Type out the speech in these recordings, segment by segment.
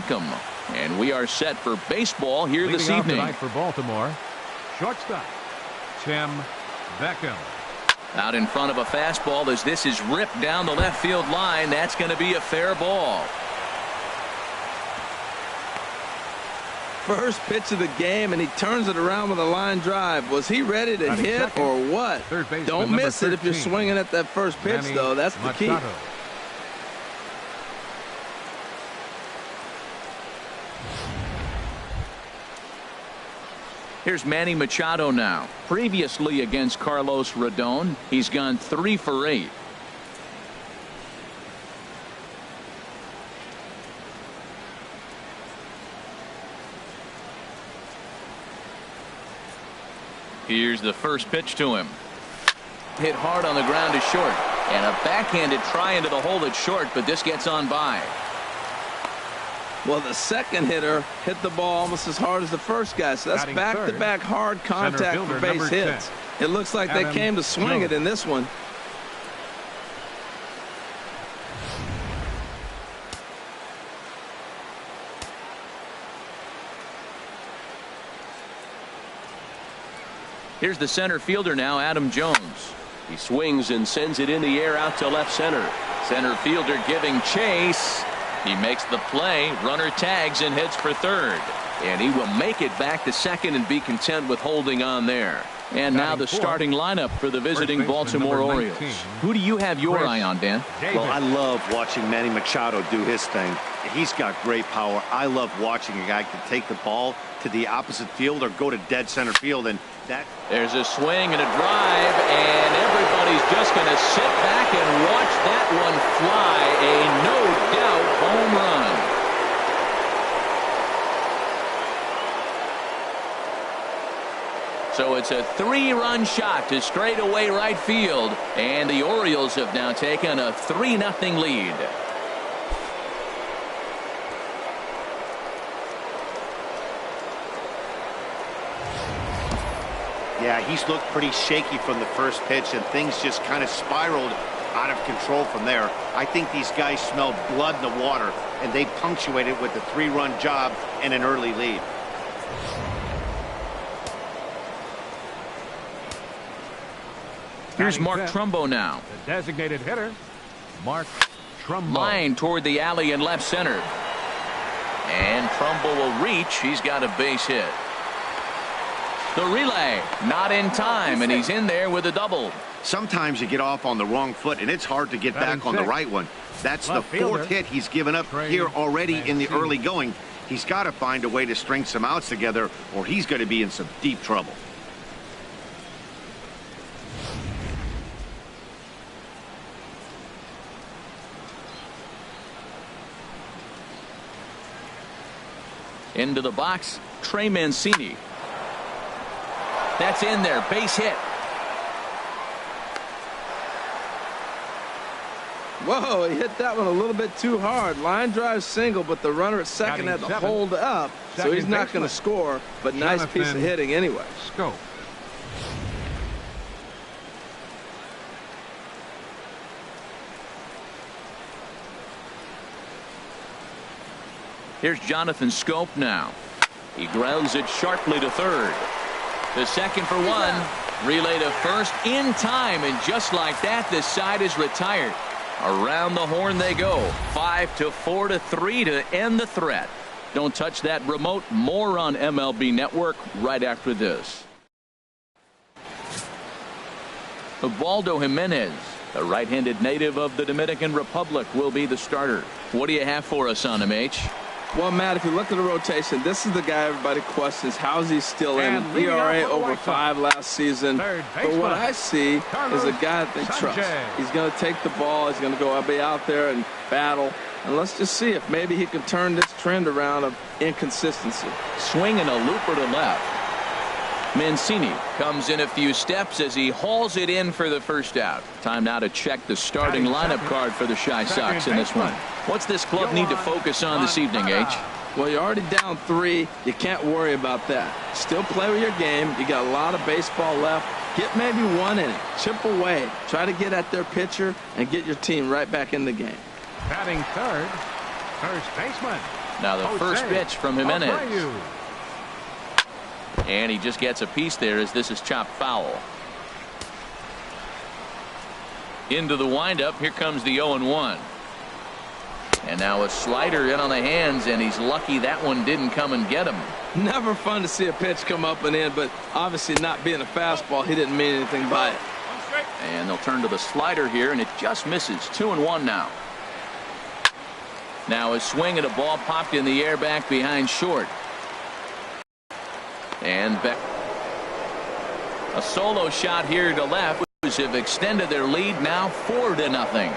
Beckham. And we are set for baseball here this evening. Tonight for Baltimore, shortstop Tim Beckham. Out in front of a fastball as this is ripped down the left field line. That's going to be a fair ball. First pitch of the game, and he turns it around with a line drive. Was he ready to hit second, or what? Don't miss it if you're swinging at that first pitch, though. That's the key. Here's Manny Machado now. Previously against Carlos Rodon, he's gone 3 for 8. Here's the first pitch to him. Hit hard on the ground to short. And a backhanded try into the hole at short, but this gets on by. Well, the second hitter hit the ball almost as hard as the first guy. So that's back-to-back hard contact for base hits. It looks like they came to swing it in this one. Here's the center fielder now, Adam Jones. He swings and sends it in the air out to left center. Center fielder giving chase. He makes the play. Runner tags and heads for third. And he will make it back to second and be content with holding on there. And now the starting lineup for the visiting Baltimore Orioles. Who do you have your eye on, Dan? Well, I love watching Manny Machado do his thing. He's got great power. I love watching a guy can take the ball to the opposite field or go to dead center field. And there's a swing and a drive, and everybody's just going to sit back and watch that one fly. A no-doubt home run. So it's a 3-run shot to straightaway right field, and the Orioles have now taken a 3-0 lead. Yeah, he's looked pretty shaky from the first pitch, and things just kind of spiraled out of control from there. I think these guys smelled blood in the water, and they punctuated with a 3-run job and an early lead. Here's Mark Trumbo now. The designated hitter, Mark Trumbo. Line toward the alley in left center. And Trumbo will reach. He's got a base hit. The relay not in time, and he's in there with a double. Sometimes you get off on the wrong foot, and it's hard to get back on the right one. That's the 4th hit he's given up here already in the early going. He's got to find a way to string some outs together, or he's going to be in some deep trouble. Into the box, Trey Mancini. That's in there, base hit. Whoa, he hit that one a little bit too hard. Line drive single, but the runner at second had to hold up, so he's not going to score, but nice piece of hitting anyway. Scope. Here's Jonathan Scope now. He grounds it sharply to third. The second for one. Relay to first in time, and just like that, this side is retired. Around the horn they go. 5-4-3 to end the threat. Don't touch that remote. More on MLB Network right after this. Ubaldo Jimenez, a right-handed native of the Dominican Republic, will be the starter. What do you have for us on him, H? Well, Matt, if you look at the rotation, this is the guy everybody questions. How's he still in? ERA over 5 last season. But what I see is a guy that they trust. He's going to take the ball. He's going to go be out there and battle. And let's just see if maybe he can turn this trend around of inconsistency. Swinging a looper to left. Mancini comes in a few steps as he hauls it in for the first out. Time now to check the starting lineup card for the Chi Sox in this one. What's this club need to focus on this evening, H? Well, you're already down 3. You can't worry about that. Still play with your game. You got a lot of baseball left. Get maybe 1 inning. Chip away. Try to get at their pitcher and get your team right back in the game. Batting third, first baseman Now the first pitch from Jimenez. And he just gets a piece there as this is chopped foul. Into the windup. Here comes the 0-1. And now a slider in on the hands, and he's lucky that one didn't come and get him. Never fun to see a pitch come up and in, but obviously not being a fastball, he didn't mean anything by it. And they'll turn to the slider here, and it just misses. 2-1 now. Now a swing and a ball popped in the air back behind short. And back. A solo shot here to left. Which have extended their lead now 4-0.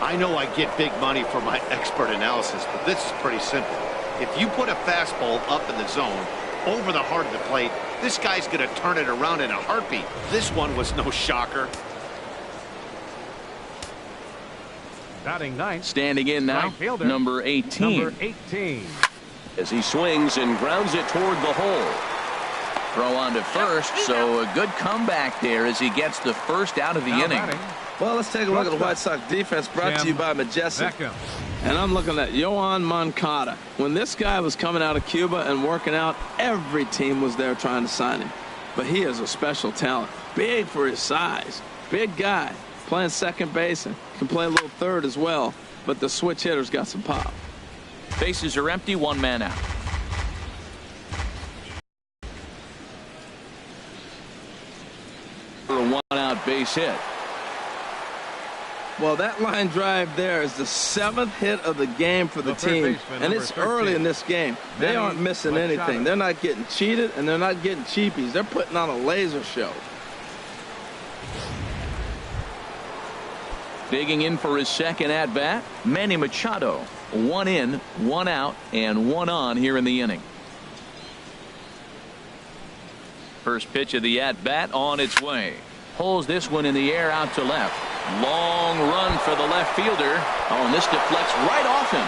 I know I get big money for my expert analysis, but this is pretty simple. If you put a fastball up in the zone, over the heart of the plate, this guy's going to turn it around in a heartbeat. This one was no shocker. Batting ninth. Standing in now, number 18. As he swings and grounds it toward the hole. Throw on to first, so a good comeback there as he gets the first out of the inning. Well, let's take a look at the White Sox defense brought to you by Majestic. And I'm looking at Yoan Moncada. When this guy was coming out of Cuba and working out, every team was there trying to sign him. But he is a special talent. Big for his size. Big guy. Playing second base and can play a little third as well. But the switch hitter's got some pop. Bases are empty, one man out. For a one-out base hit. Well, that line drive there is the 7th hit of the game for the team. And it's early in this game. They aren't missing anything. They're not getting cheated, and they're not getting cheapies. They're putting on a laser show. Digging in for his second at-bat, Manny Machado. 1 in, 1 out, and 1 on here in the inning. First pitch of the at-bat on its way. Pulls this one in the air out to left. Long run for the left fielder. Oh, and this deflects right off him.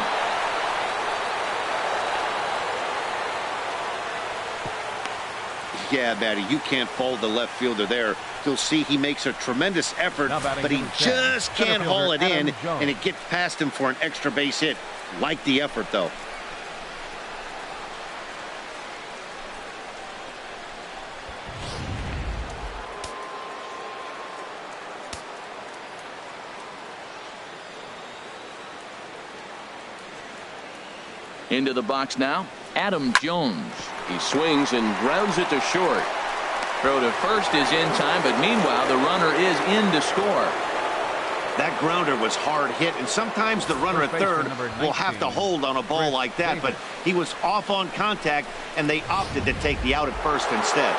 Yeah, Matty, you can't fold the left fielder there. You'll see he makes a tremendous effort, but he just can't haul it in, and it gets past him for an extra base hit. Like the effort, though. Into the box now, Adam Jones. He swings and grounds it to short. Throw to first is in time, but meanwhile the runner is in to score. That grounder was hard hit, and sometimes the runner at third will have to hold on a ball like that, but he was off on contact, and they opted to take the out at first instead.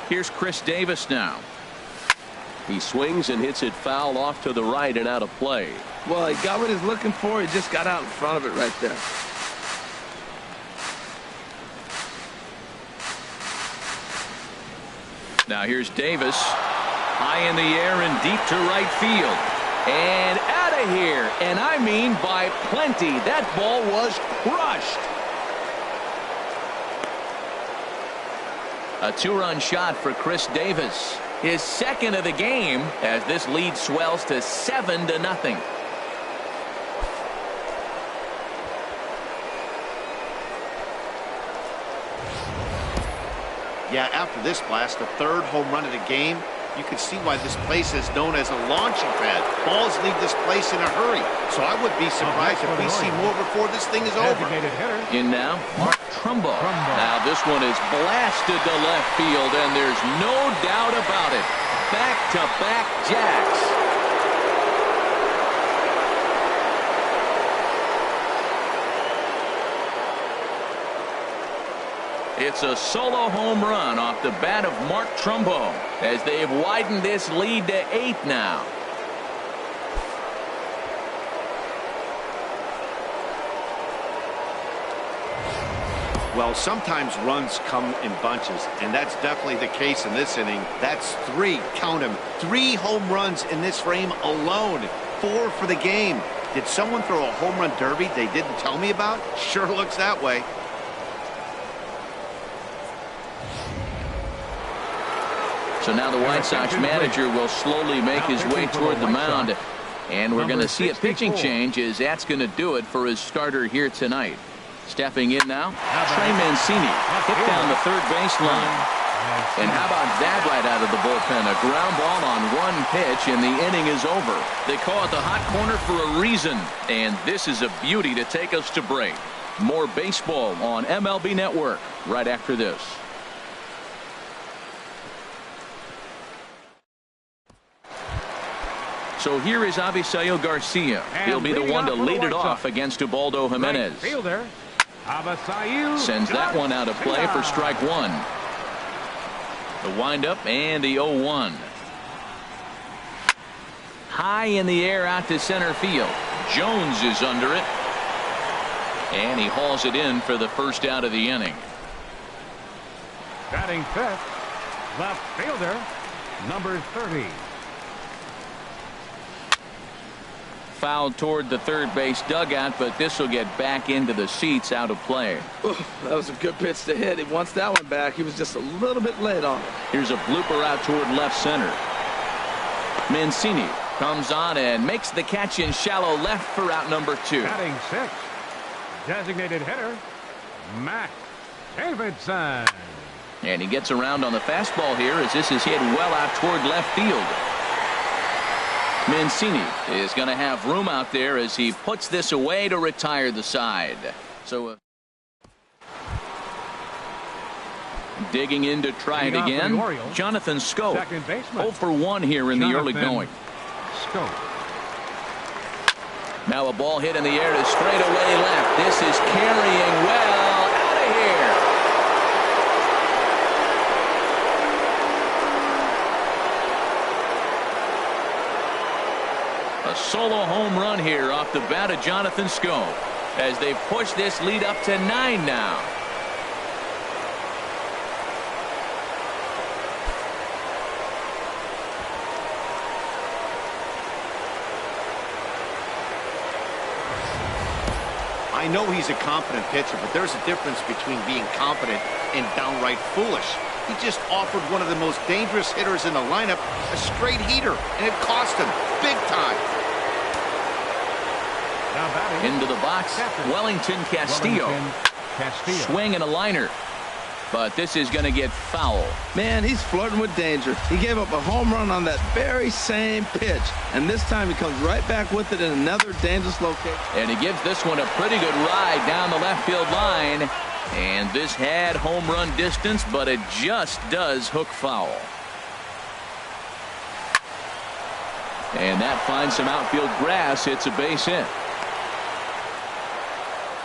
Here's Chris Davis now. He swings and hits it foul off to the right and out of play. Well, he got what he's looking for. He just got out in front of it right there. Now here's Davis. High in the air and deep to right field. And out of here. And I mean by plenty. That ball was crushed. A two-run shot for Chris Davis. His second of the game as this lead swells to 7-0. Yeah, after this blast, the third home run of the game, you can see why this place is known as a launching pad. Balls leave this place in a hurry, so I would be surprised if we see more before this thing is over. In now, Mark Trumbo. Now this one is blasted to left field, and there's no doubt about it. Back-to-back jacks. It's a solo home run off the bat of Mark Trumbo as they have widened this lead to 8 now. Well, sometimes runs come in bunches, and that's definitely the case in this inning. That's 3, count them, 3 home runs in this frame alone. 4 for the game. Did someone throw a home run derby they didn't tell me about? Sure looks that way. So now the White Sox manager will slowly make his way toward the mound. And we're going to see a pitching change, as that's going to do it for his starter here tonight. Stepping in now, Trey Mancini, hit down the third baseline. And how about that right out of the bullpen? A ground ball on one pitch, and the inning is over. They call it the hot corner for a reason. And this is a beauty to take us to break. More baseball on MLB Network right after this. So here is Avisail Garcia. He'll be the one to lead it off against Ubaldo Jimenez. Sends that one out of play for strike one. The windup and the 0-1. High in the air out to center field. Jones is under it. And he hauls it in for the first out of the inning. Batting fifth, left fielder, number 30. Fouled toward the third base dugout, but this will get back into the seats, out of play. Ooh, that was a good pitch to hit. He wants that one back. He was just a little bit late on it. Here's a blooper out toward left center. Mancini comes on and makes the catch in shallow left for out number 2. Batting sixth, designated hitter, Matt Davidson. And he gets around on the fastball here, as this is hit well out toward left field. Mancini is going to have room out there as he puts this away to retire the side. So digging in to try it again. Jonathan Schoop, 0 for 1 here in the early going. Now a ball hit in the air to straightaway left. This is carrying well out of here. A solo home run here off the bat of Jonathan Schoop as they push this lead up to 9 now. I know he's a confident pitcher, but there's a difference between being confident and downright foolish. He just offered one of the most dangerous hitters in the lineup a straight heater, and it cost him big time. Into the box, Wellington Castillo. Swing and a liner. But this is going to get foul. Man, he's flirting with danger. He gave up a home run on that very same pitch. And this time he comes right back with it in another dangerous location. And he gives this one a pretty good ride down the left field line. And this had home run distance, but it just does hook foul. And that finds some outfield grass. It's a base hit.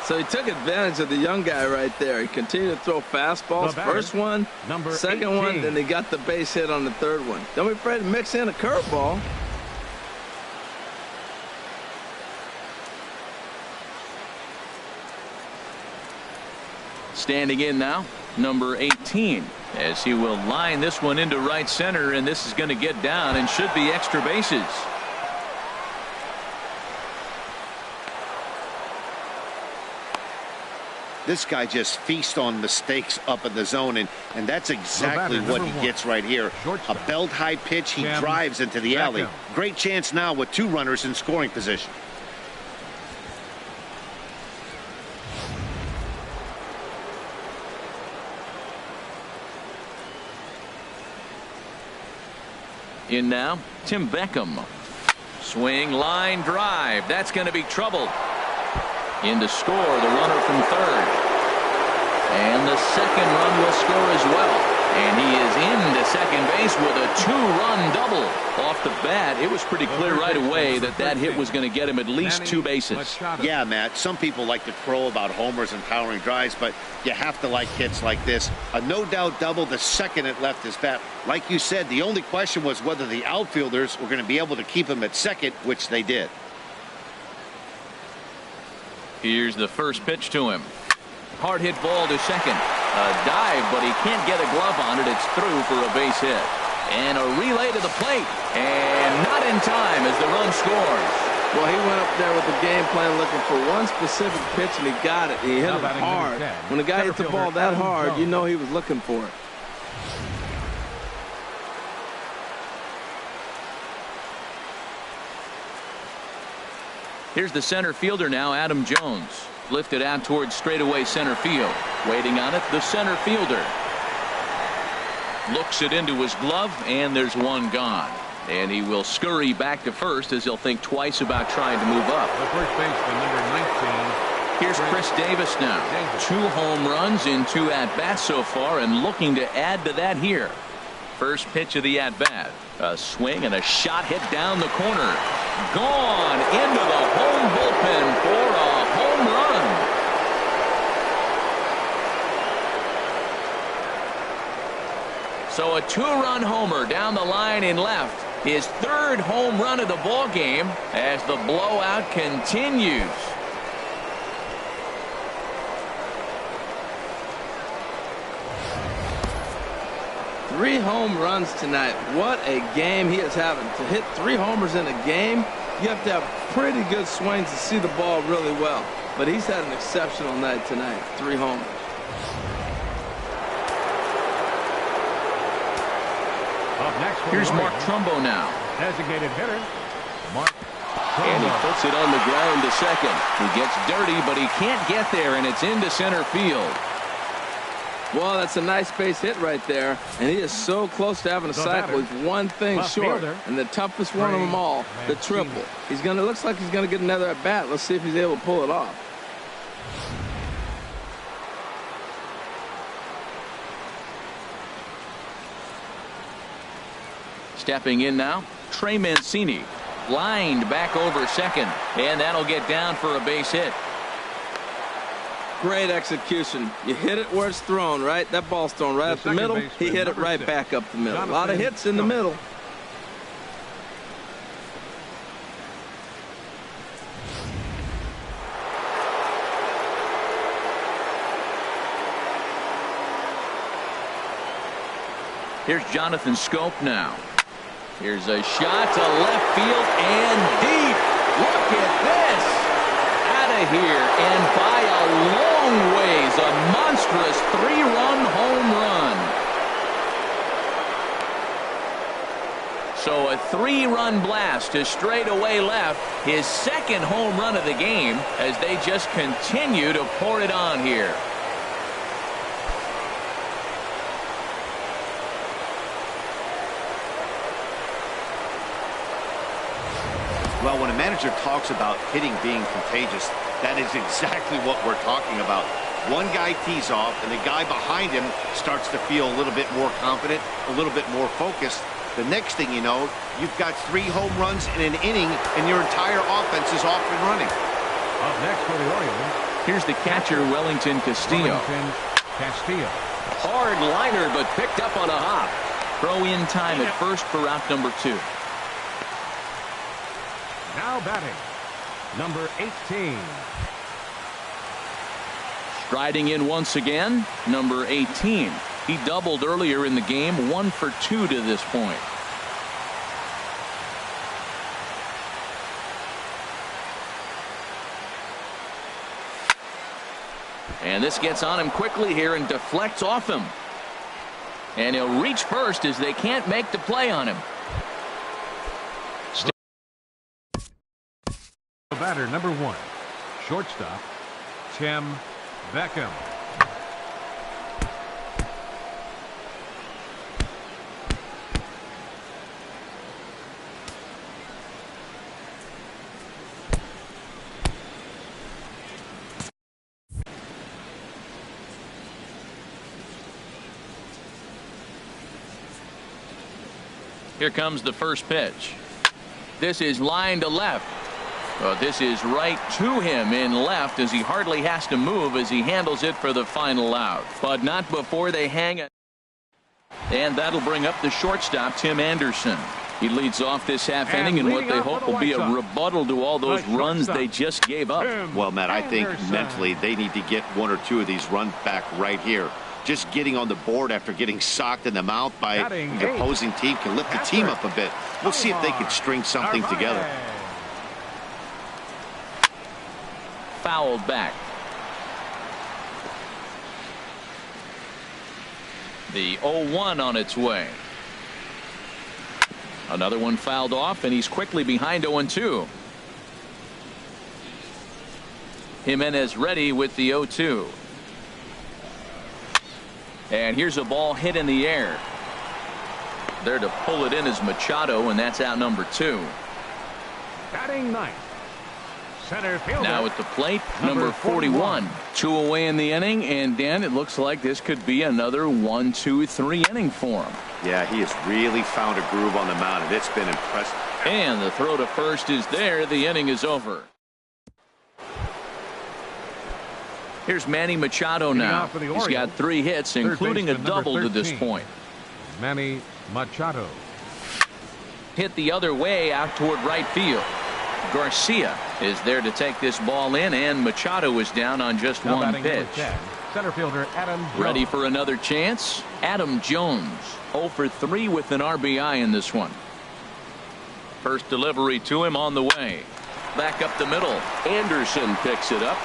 So he took advantage of the young guy right there. He continued to throw fastballs. First one, second one, then he got the base hit on the third one. Don't be afraid to mix in a curveball. Standing in now, number 18, as he will line this one into right center, and this is going to get down and should be extra bases. This guy just feasts on mistakes up in the zone, and that's exactly what he gets right here. A belt-high pitch, he drives into the alley. Great chance now with 2 runners in scoring position. In now, Tim Beckham. Swing, line, drive. That's going to be trouble. In to score, the runner from third. And the second run will score as well. And he is into second base with a 2-run double. Off the bat, it was pretty clear right away that that hit was going to get him at least 2 bases. Yeah, Matt, some people like to crow about homers and powering drives, but you have to like hits like this. A no-doubt double the second it left his bat. Like you said, the only question was whether the outfielders were going to be able to keep him at second, which they did. Here's the first pitch to him. Hard hit ball to second. A dive, but he can't get a glove on it. It's through for a base hit. And a relay to the plate. And not in time as the run scores. Well, he went up there with the game plan looking for one specific pitch, and he got it. He hit it hard. When a guy hits the ball that hard, you know he was looking for it. Here's the center fielder now, Adam Jones. Lifted out towards straightaway center field. Waiting on it, the center fielder. Looks it into his glove, and there's one gone. And he will scurry back to first as he'll think twice about trying to move up. The first baseman, number 19. Here's Chris Davis now. 2 home runs in 2 at-bats so far, and looking to add to that here. First pitch of the at-bat. A swing and a shot hit down the corner. Gone into the home bullpen for a home run. So a 2-run homer down the line in left. His 3rd home run of the ball game as the blowout continues. Three home runs tonight. What a game he is having. To hit 3 homers in a game, you have to have pretty good swings to see the ball really well. But he's had an exceptional night tonight. 3 homers. Up next, here's Mark Trumbo now. Designated hitter, Mark Trumbo. And he puts it on the ground to second. He gets dirty, but he can't get there, and it's into center field. Well, that's a nice base hit right there, and he is so close to having a cycle. He's one thing short, and the toughest one of them all, the triple. He's gonna, looks like he's gonna get another at bat. Let's see if he's able to pull it off. Stepping in now, Trey Mancini, lined back over second, and that'll get down for a base hit. Great execution. You hit it where it's thrown, right? That ball's thrown right up the middle. He hit it right back up the middle. A lot of hits in the middle. Here's Jonathan Scope now. Here's a shot to left field and deep. Look at this. Out of here, and by a long ways, a monstrous 3-run home run. So a 3-run blast to straightaway left, his 2nd home run of the game, as they just continue to pour it on here. Well, when a manager talks about hitting being contagious, that is exactly what we're talking about. One guy tees off, and the guy behind him starts to feel a little bit more confident, a little bit more focused. The next thing you know, you've got 3 home runs in an inning, and your entire offense is off and running. Up next for the Orioles, here's the catcher, Wellington Castillo. Hard liner, but picked up on a hop. Throw in time at first for out number 2. Now batting, number 18. Striding in once again, number 18. He doubled earlier in the game, 1 for 2 to this point. And this gets on him quickly here and deflects off him. And he'll reach first as they can't make the play on him. Batter number 1, shortstop, Tim Beckham. Here comes the first pitch. This is line to left. This is right to him in left as he hardly has to move as he handles it for the final out. But not before they hang it. And that'll bring up the shortstop, Tim Anderson. He leads off this half inning in what they hope will be a rebuttal to all those runs they just gave up. Well, Matt, I think mentally they need to get 1 or 2 of these runs back right here. Just getting on the board after getting socked in the mouth by the opposing team can lift the team up a bit. We'll see if they can string something together. Fouled back. The 0-1 on its way. Another one fouled off, and he's quickly behind 0-2. Jimenez ready with the 0-2. And here's a ball hit in the air. There to pull it in is Machado, and that's out number 2. Batting ninth, center fielder. Now at the plate, number 41. 2 away in the inning, and Dan, it looks like this could be another 1-2-3 inning for him. Yeah, he has really found a groove on the mound, and it's been impressive. And the throw to first is there. The inning is over. Here's Manny Machado now. He's got 3 hits, including a double to this point. Manny Machado. Hit the other way out toward right field. Garcia is there to take this ball in, and Machado is down on just Now 1 pitch. 10, center fielder Adam Jones. Ready for another chance? Adam Jones, 0 for 3 with an RBI in this one. First delivery to him on the way. Back up the middle. Anderson picks it up.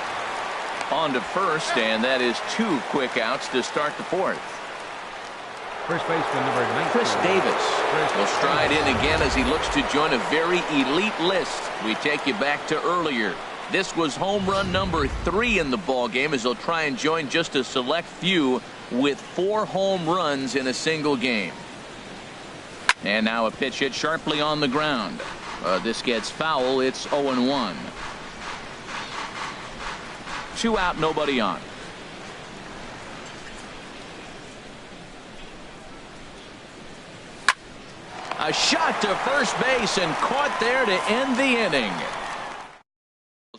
On to first, and that is 2 quick outs to start the 4th. First baseman number 19. Chris Davis will stride in again as he looks to join a very elite list. We take you back to earlier. This was home run number 3 in the ball game, as he'll try and join just a select few with 4 home runs in a single game. And now a pitch hit sharply on the ground. This gets foul. It's 0-1. 2 out, nobody on. A shot to first base and caught there to end the inning.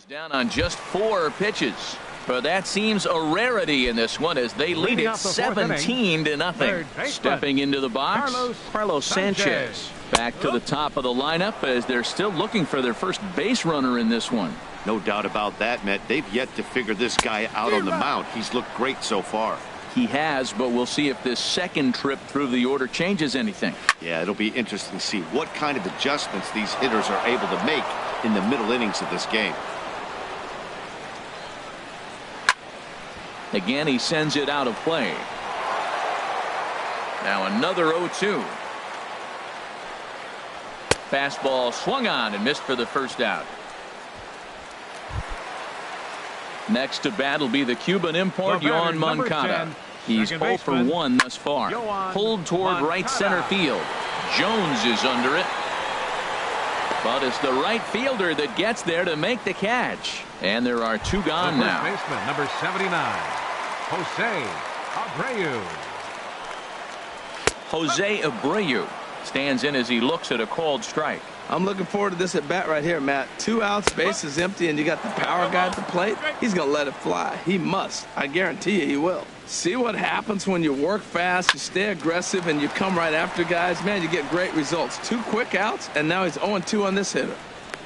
Down on just 4 pitches. But that seems a rarity in this one, as they lead it 17-0. Stepping into the box, Carlos Sanchez. Back to the top of the lineup, as they're still looking for their first base runner in this one. No doubt about that, Matt. They've yet to figure this guy out on the mound. He's looked great so far. He has, but we'll see if this second trip through the order changes anything. Yeah, it'll be interesting to see what kind of adjustments these hitters are able to make in the middle innings of this game. Again, he sends it out of play. Now another 0-2. Fastball swung on and missed for the first out. Next to bat will be the Cuban import, Yoan Moncada. He's 0 for 1 thus far. Pulled toward right center field. Jones is under it. But it's the right fielder that gets there to make the catch. And there are 2 gone now. First baseman, number 79, Jose Abreu. Jose Abreu stands in as he looks at a called strike. I'm looking forward to this at bat right here, Matt. 2 outs, base is empty, and you got the power guy at the plate. He's going to let it fly. He must. I guarantee you he will. See what happens when you work fast, you stay aggressive, and you come right after guys. Man, you get great results. 2 quick outs, and now he's 0-2 on this hitter.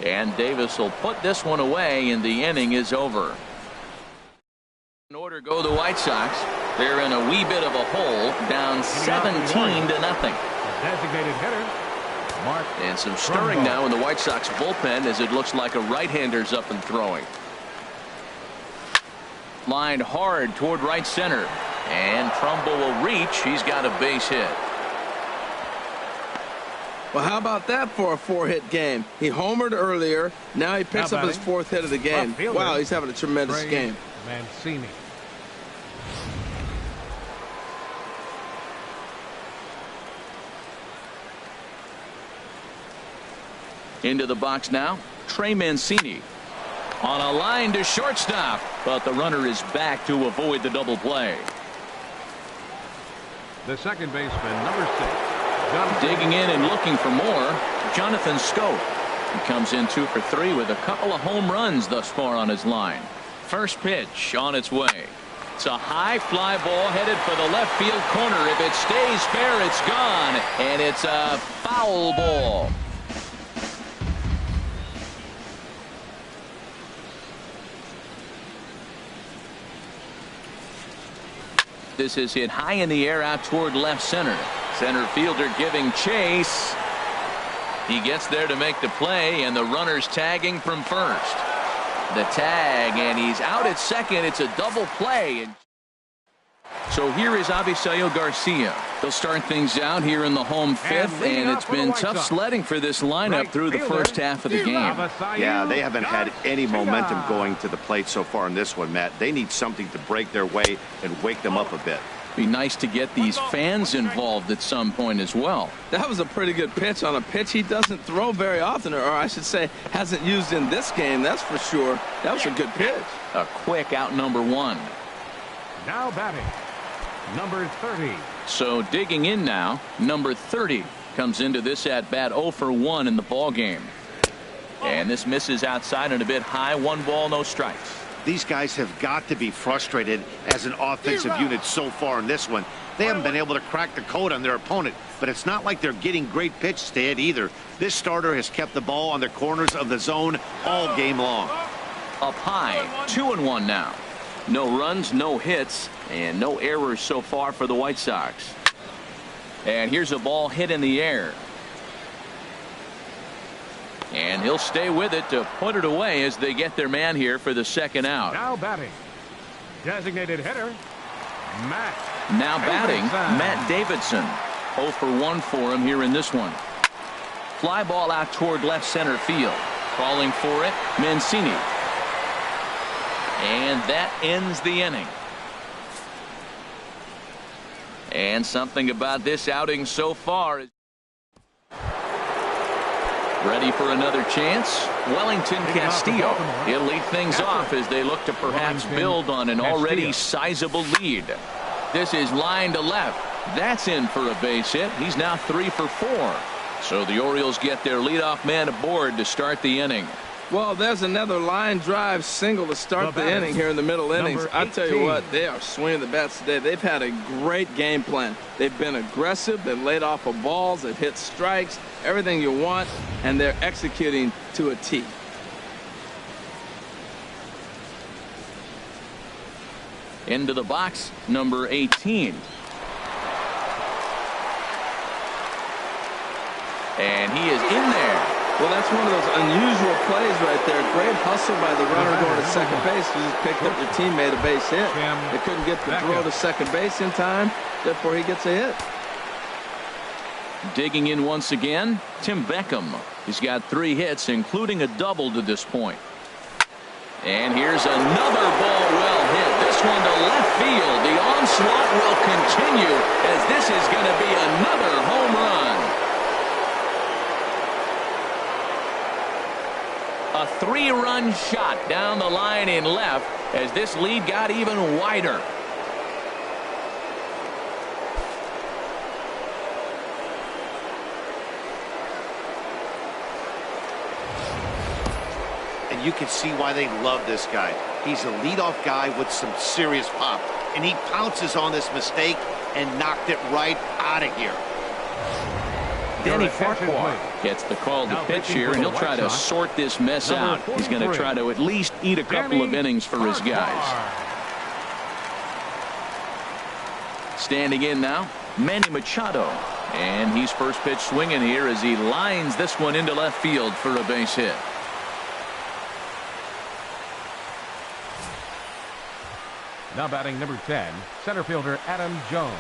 And Davis will put this one away, and the inning is over. In order go the White Sox. They're in a wee bit of a hole, down 17-0. Designated hitter. And some stirring now in the White Sox bullpen, as it looks like a right-hander's up and throwing. Lined hard toward right center, and Trumbo will reach. He's got a base hit. Well, how about that for a 4-hit game? He homered earlier. Now he picks up his 4th hit of the game. Wow, he's having a tremendous game. Mancini. Into the box now, Trey Mancini. On a line to shortstop, but the runner is back to avoid the double play. The second baseman, number 6. Digging in and looking for more, Jonathan Scope. He comes in 2 for 3 with a couple of home runs thus far on his line. First pitch on its way. It's a high fly ball headed for the left field corner. If it stays fair, it's gone, and it's a foul ball. This is hit high in the air out toward left center. Center fielder giving chase. He gets there to make the play, and the runner's tagging from first. The tag, and he's out at second. It's a double play. So here is Avisail Garcia. They'll start things out here in the home fifth, and it's been tough sledding for this lineup through the first half of the game. Yeah, they haven't had any momentum going to the plate so far in this one, Matt. They need something to break their way and wake them up a bit. Be nice to get these fans involved at some point as well. That was a pretty good pitch on a pitch he doesn't throw very often, or I should say hasn't used in this game, that's for sure. That was a good pitch. A quick out number one. Now batting, number 30. So digging in now, number 30 comes into this at bat 0 for 1 in the ball game. And this misses outside and a bit high. 1 ball, no strikes. These guys have got to be frustrated as an offensive unit so far in this one. They haven't been able to crack the code on their opponent, but it's not like they're getting great pitches to hit either. This starter has kept the ball on the corners of the zone all game long. Up high, 2-1 now. No runs, no hits, and no errors so far for the White Sox. And here's a ball hit in the air. And he'll stay with it to put it away as they get their man here for the second out. Now batting, designated hitter, Matt. Now batting, Matt Davidson. 0 for 1 for him here in this one. Fly ball out toward left center field. Calling for it, Mancini. And that ends the inning. And something about this outing so far is ready for another chance. Wellington Castillo. He'll lead things off as they look to perhaps build on an already sizable lead. This is line to left. That's in for a base hit. He's now 3 for 4. So the Orioles get their leadoff man aboard to start the inning. Well, there's another line drive single to start the inning here in the middle innings. I tell you what, they are swinging the bats today. They've had a great game plan. They've been aggressive. They've laid off of balls. They've hit strikes, everything you want, and they're executing to a T. Into the box, number 18. And he is in there. Well, that's one of those unusual plays right there. Great hustle by the runner going to second base. You just picked up your teammate a base hit. They couldn't get the throw to second base in time. Therefore, he gets a hit. Digging in once again, Tim Beckham. He's got 3 hits, including a double to this point. And here's another ball well hit. This one to left field. The onslaught will continue as this is going to be another home run. A 3-run shot down the line in left as this lead got even wider. And you can see why they love this guy. He's a leadoff guy with some serious pop, and he pounces on this mistake and knocked it right out of here. Danny Farquhar gets the call to pitch here, and he'll try to sort this mess out. He's going to try to at least eat a couple of innings for his guys. Standing in now, Manny Machado. And he's first pitch swinging here as he lines this one into left field for a base hit. Now batting number 10, center fielder Adam Jones.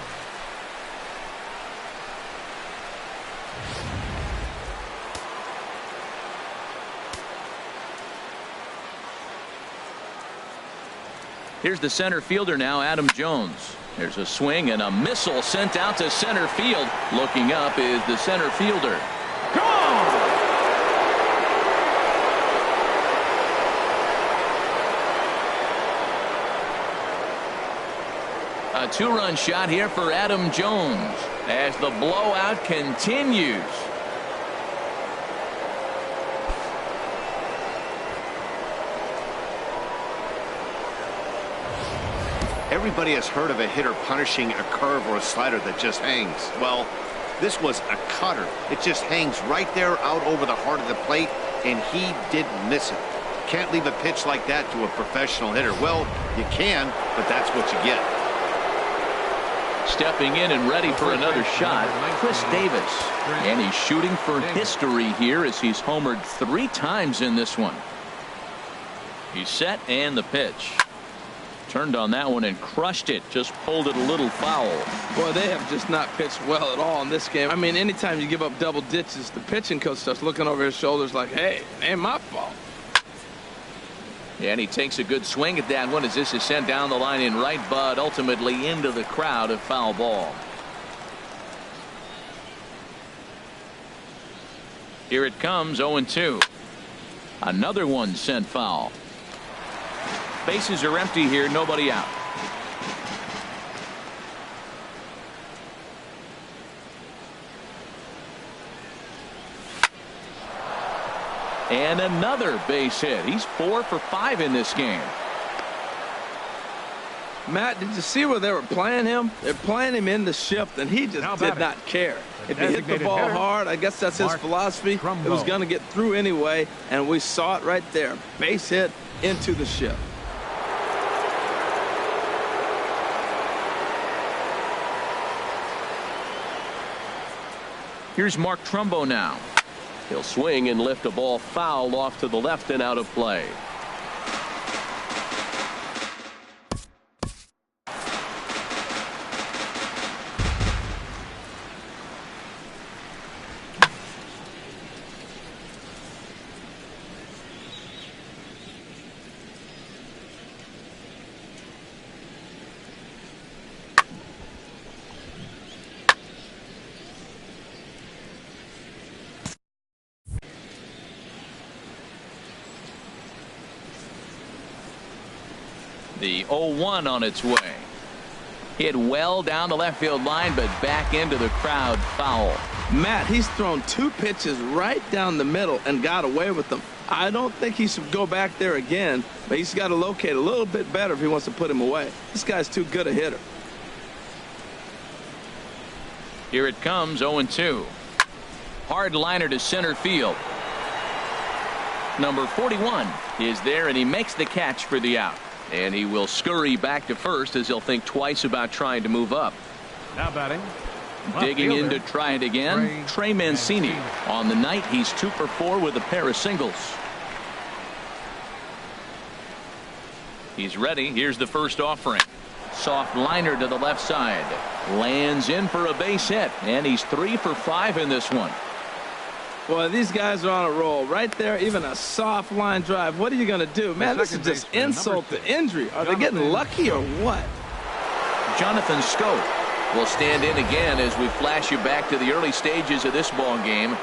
Here's the center fielder now, Adam Jones. There's a swing and a missile sent out to center field. Looking up is the center fielder. Gone! A 2-run shot here for Adam Jones as the blowout continues. Everybody has heard of a hitter punishing a curve or a slider that just hangs. Well, this was a cutter. It just hangs right there out over the heart of the plate, and he didn't miss it. Can't leave a pitch like that to a professional hitter. Well, you can, but that's what you get. Stepping in and ready for another shot, Chris Davis. And he's shooting for history here as he's homered 3 times in this one. He's set and the pitch. Turned on that one and crushed it. Just pulled it a little foul. Boy, they have just not pitched well at all in this game. I mean, anytime you give up double ditches, the pitching coach starts looking over his shoulders like, hey, it ain't my fault. And he takes a good swing at that one as this is sent down the line in right, but ultimately into the crowd, a foul ball. Here it comes, 0-2. Another one sent foul. Bases are empty here, nobody out. And another base hit. He's 4 for 5 in this game. Matt, did you see where they were playing him? They're playing him in the shift, and he just did not care. If he hit the ball hard, I guess that's his philosophy. It was going to get through anyway, and we saw it right there. Base hit into the shift. Here's Mark Trumbo now. He'll swing and lift a ball foul off to the left and out of play. The 0-1 on its way. Hit well down the left field line, but back into the crowd, foul. Matt, he's thrown 2 pitches right down the middle and got away with them. I don't think he should go back there again, but he's got to locate a little bit better if he wants to put him away. This guy's too good a hitter. Here it comes, 0-2. Hard liner to center field. Number 41 is there, and he makes the catch for the out. And he will scurry back to first as he'll think twice about trying to move up. Now batting. Digging in to try it again, Trey Mancini. On the night, he's 2 for 4 with a pair of singles. He's ready. Here's the first offering. Soft liner to the left side. Lands in for a base hit, and he's 3 for 5 in this one. Boy, these guys are on a roll. Right there, even a soft line drive. What are you going to do? Man, this is just insult to injury. Are they getting lucky or what? Jonathan Scope will stand in again as we flash you back to the early stages of this ball game.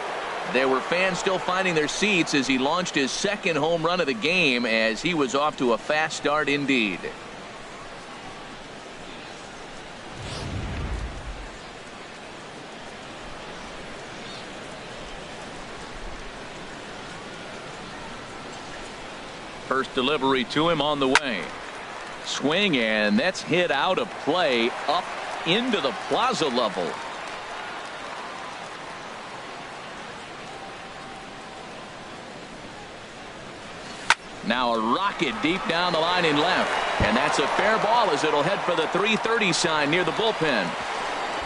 There were fans still finding their seats as he launched his second home run of the game, as he was off to a fast start indeed. First delivery to him on the way. Swing, and that's hit out of play up into the plaza level. Now a rocket deep down the line in left, and that's a fair ball as it'll head for the 330 sign near the bullpen.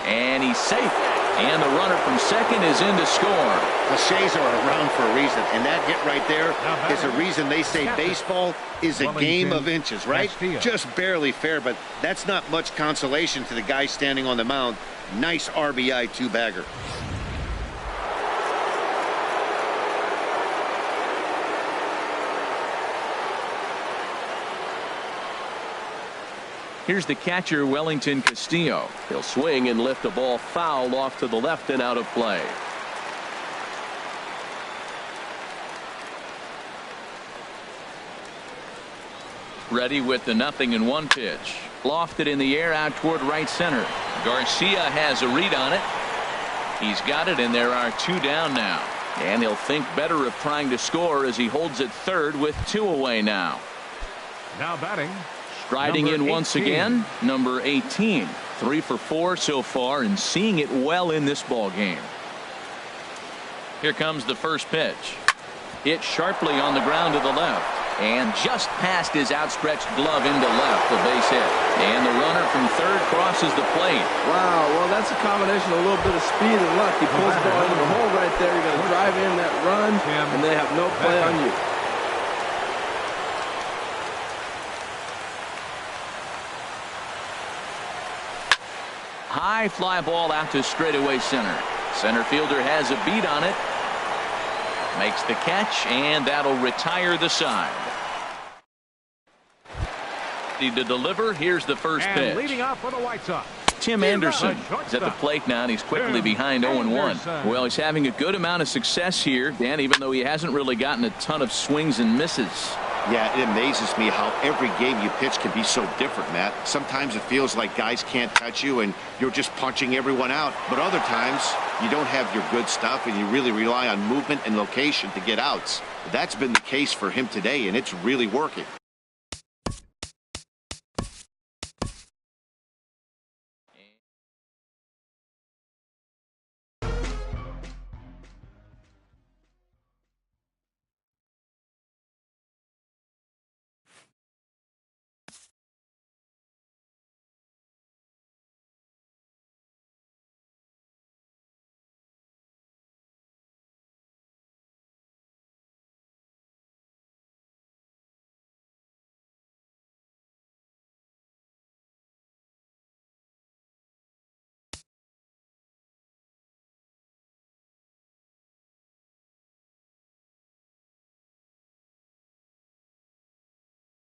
And he's safe, and the runner from second is in to score. The Shays are around for a reason, and that hit right there is a reason they say baseball is a game of inches, right? Just barely fair, but that's not much consolation to the guy standing on the mound. Nice RBI 2-bagger. Here's the catcher, Wellington Castillo. He'll swing and lift a ball foul off to the left and out of play. Ready with the 0-1 pitch. Lofted in the air out toward right center. Garcia has a read on it. He's got it, and there are 2 down now. And he'll think better of trying to score as he holds it third with 2 away now. Now batting. Striding in once again, number 18. 3 for 4 so far, and seeing it well in this ball game. Here comes the first pitch. Hit sharply on the ground to the left. and just past his outstretched glove into left, a base hit. And the runner from third crosses the plate. Wow, well, that's a combination of a little bit of speed and luck. He pulls the ball into the hole right there. You're going to drive in that run, and they have no play on you. High fly ball out to straightaway center. Center fielder has a beat on it. Makes the catch, and that'll retire the side. To deliver, here's the first pitch. Leading off for the White Sox, Tim Anderson is at the plate now, and he's quickly behind 0-1. Well, he's having a good amount of success here, Dan, even though he hasn't really gotten a ton of swings and misses. Yeah, it amazes me how every game you pitch can be so different, Matt. Sometimes it feels like guys can't touch you and you're just punching everyone out. But other times you don't have your good stuff and you really rely on movement and location to get outs. That's been the case for him today, and it's really working.